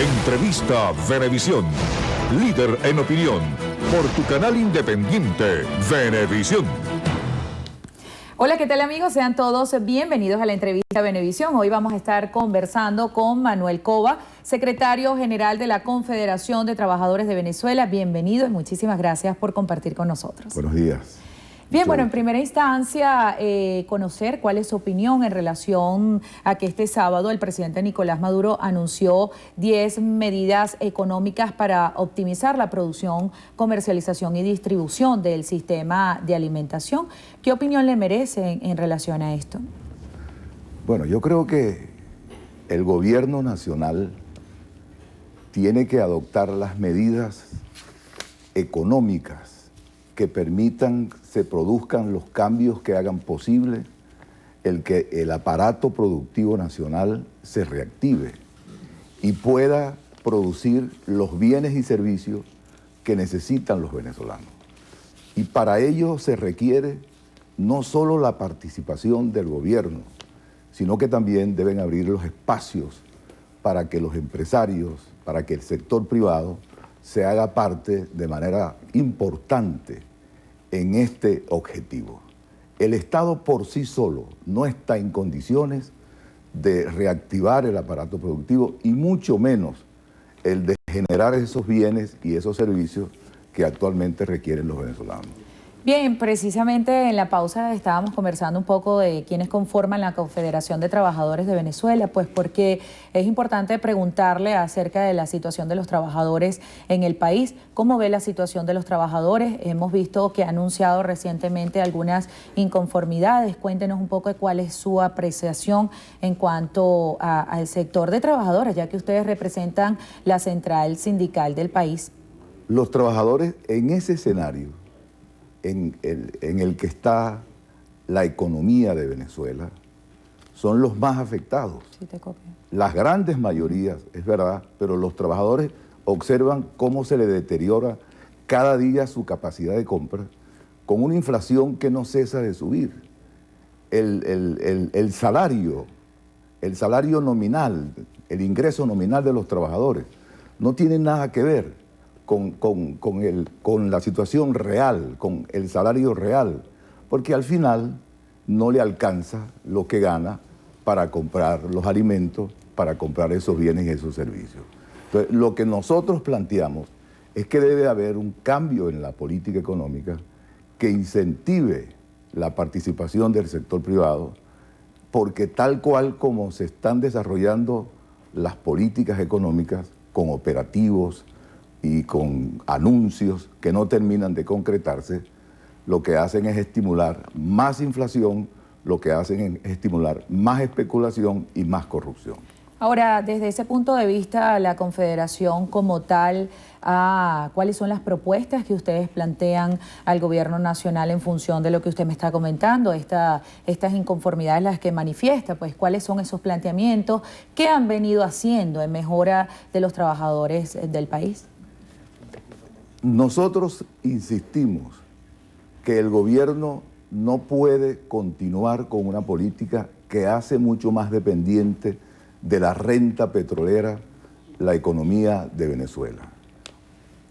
Entrevista Venevisión. Líder en opinión. Por tu canal independiente, Venevisión. Hola, ¿qué tal amigos? Sean todos bienvenidos a la entrevista Venevisión. Hoy vamos a estar conversando con Manuel Cova, secretario general de la Confederación de Trabajadores de Venezuela. Bienvenido y muchísimas gracias por compartir con nosotros. Buenos días. Bien, bueno, en primera instancia, conocer cuál es su opinión en relación a que este sábado el presidente Nicolás Maduro anunció 10 medidas económicas para optimizar la producción, comercialización y distribución del sistema de alimentación. ¿Qué opinión le merece en relación a esto? Bueno, yo creo que el gobierno nacional tiene que adoptar las medidas económicas que permitan, se produzcan los cambios que hagan posible el que el aparato productivo nacional se reactive y pueda producir los bienes y servicios que necesitan los venezolanos. Y para ello se requiere no solo la participación del gobierno, sino que también deben abrir los espacios para que los empresarios, para que el sector privado se haga parte de manera importante en este objetivo. El Estado por sí solo no está en condiciones de reactivar el aparato productivo y mucho menos el de generar esos bienes y esos servicios que actualmente requieren los venezolanos. Bien, precisamente en la pausa estábamos conversando un poco de quiénes conforman la Confederación de Trabajadores de Venezuela, pues porque es importante preguntarle acerca de la situación de los trabajadores en el país. ¿Cómo ve la situación de los trabajadores? Hemos visto que ha anunciado recientemente algunas inconformidades. Cuéntenos un poco de cuál es su apreciación en cuanto al sector de trabajadores, ya que ustedes representan la central sindical del país. Los trabajadores en ese escenario en el que está la economía de Venezuela, son los más afectados. Sí, te copio. Las grandes mayorías, es verdad, pero los trabajadores observan cómo se le deteriora cada día su capacidad de compra con una inflación que no cesa de subir. El salario nominal, el ingreso nominal de los trabajadores no tiene nada que ver con la situación real, con el salario real, porque al final no le alcanza lo que gana para comprar los alimentos, para comprar esos bienes y esos servicios. Entonces, lo que nosotros planteamos es que debe haber un cambio en la política económica que incentive la participación del sector privado, porque tal cual como se están desarrollando las políticas económicas con operativos y con anuncios que no terminan de concretarse, lo que hacen es estimular más inflación, lo que hacen es estimular más especulación y más corrupción. Ahora, desde ese punto de vista, la Confederación como tal, ¿cuáles son las propuestas que ustedes plantean al gobierno nacional en función de lo que usted me está comentando, estas inconformidades las que manifiesta? Pues, ¿cuáles son esos planteamientos? ¿Qué han venido haciendo en mejora de los trabajadores del país? Nosotros insistimos que el gobierno no puede continuar con una política que hace mucho más dependiente de la renta petrolera la economía de Venezuela.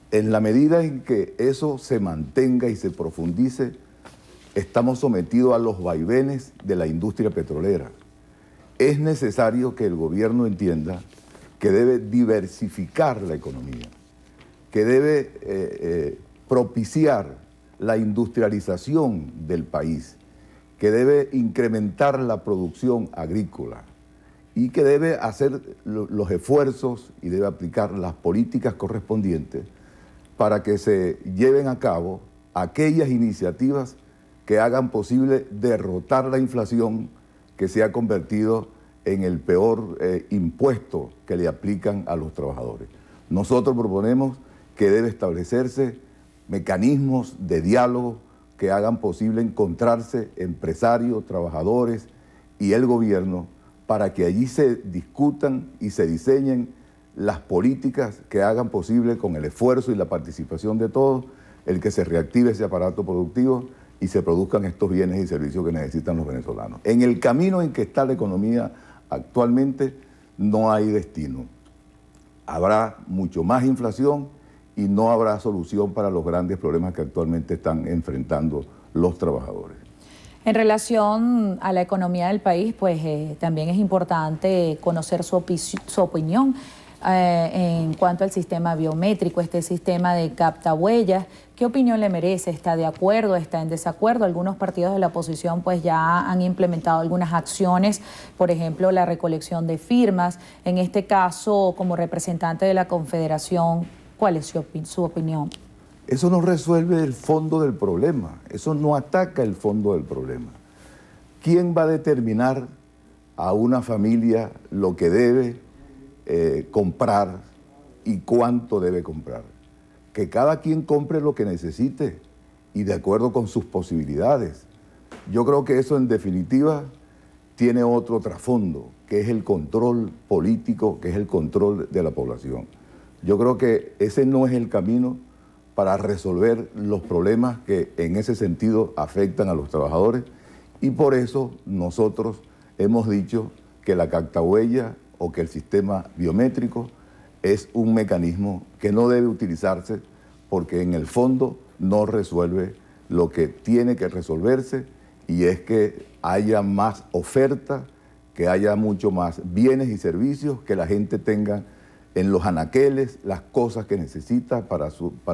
En la medida en que eso se mantenga y se profundice, estamos sometidos a los vaivenes de la industria petrolera. Es necesario que el gobierno entienda que debe diversificar la economía, que debe propiciar la industrialización del país, que debe incrementar la producción agrícola y que debe hacer los esfuerzos y debe aplicar las políticas correspondientes para que se lleven a cabo aquellas iniciativas que hagan posible derrotar la inflación que se ha convertido en el peor impuesto que le aplican a los trabajadores. Nosotros proponemos que debe establecerse mecanismos de diálogo que hagan posible encontrarse empresarios, trabajadores y el gobierno para que allí se discutan y se diseñen las políticas que hagan posible, con el esfuerzo y la participación de todos, el que se reactive ese aparato productivo y se produzcan estos bienes y servicios que necesitan los venezolanos. En el camino en que está la economía actualmente no hay destino. habrá mucho más inflación y no habrá solución para los grandes problemas que actualmente están enfrentando los trabajadores. En relación a la economía del país, pues también es importante conocer su opinión en cuanto al sistema biométrico, este sistema de captahuellas. ¿Qué opinión le merece? ¿Está de acuerdo? ¿Está en desacuerdo? Algunos partidos de la oposición pues ya han implementado algunas acciones, por ejemplo, la recolección de firmas. En este caso, como representante de la Confederación, ¿cuál es su opinión? Eso no resuelve el fondo del problema, eso no ataca el fondo del problema. ¿Quién va a determinar a una familia lo que debe comprar y cuánto debe comprar? Que cada quien compre lo que necesite y de acuerdo con sus posibilidades. Yo creo que eso en definitiva tiene otro trasfondo, que es el control político, que es el control de la población. Yo creo que ese no es el camino para resolver los problemas que en ese sentido afectan a los trabajadores, y por eso nosotros hemos dicho que la captahuella o que el sistema biométrico es un mecanismo que no debe utilizarse porque en el fondo no resuelve lo que tiene que resolverse, y es que haya más oferta, que haya mucho más bienes y servicios, que la gente tenga en los anaqueles las cosas que necesita para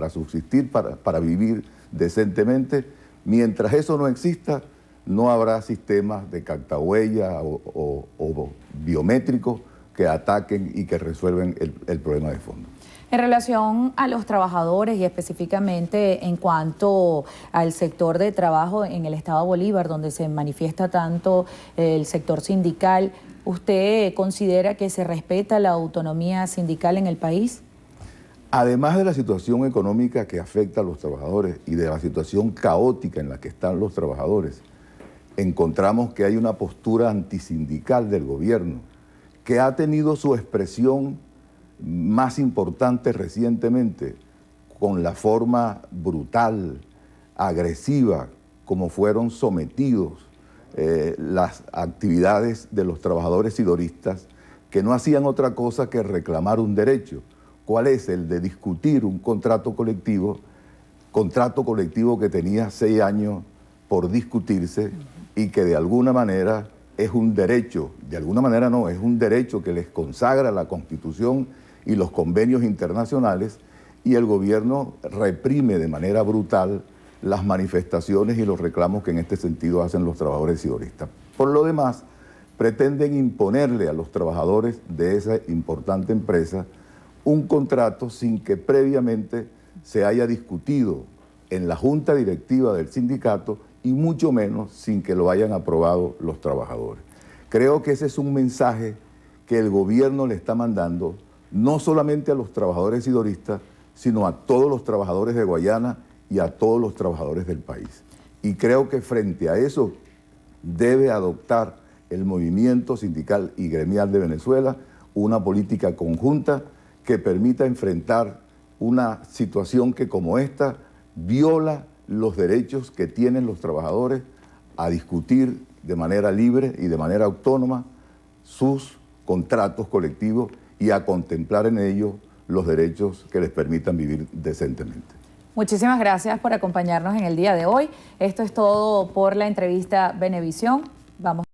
subsistir, para vivir decentemente. Mientras eso no exista, no habrá sistemas de captahuella o biométricos que ataquen y que resuelven el problema de fondo. En relación a los trabajadores y específicamente en cuanto al sector de trabajo en el Estado Bolívar, donde se manifiesta tanto el sector sindical, ¿usted considera que se respeta la autonomía sindical en el país? Además de la situación económica que afecta a los trabajadores y de la situación caótica en la que están los trabajadores, encontramos que hay una postura antisindical del gobierno que ha tenido su expresión más importante recientemente con la forma brutal, agresiva, como fueron sometidos las actividades de los trabajadores sidoristas, que no hacían otra cosa que reclamar un derecho. ¿Cuál es? El de discutir un contrato colectivo que tenía 6 años por discutirse y que de alguna manera es un derecho, de alguna manera no, es un derecho que les consagra la Constitución y los convenios internacionales, y el gobierno reprime de manera brutal las manifestaciones y los reclamos que en este sentido hacen los trabajadores sidoristas. Por lo demás, pretenden imponerle a los trabajadores de esa importante empresa un contrato sin que previamente se haya discutido en la junta directiva del sindicato y mucho menos sin que lo hayan aprobado los trabajadores. Creo que ese es un mensaje que el gobierno le está mandando no solamente a los trabajadores sidoristas, sino a todos los trabajadores de Guayana y a todos los trabajadores del país. Y creo que frente a eso debe adoptar el movimiento sindical y gremial de Venezuela una política conjunta que permita enfrentar una situación que como esta viola los derechos que tienen los trabajadores a discutir de manera libre y de manera autónoma sus contratos colectivos y a contemplar en ellos los derechos que les permitan vivir decentemente. Muchísimas gracias por acompañarnos en el día de hoy. Esto es todo por la entrevista Venevisión. Vamos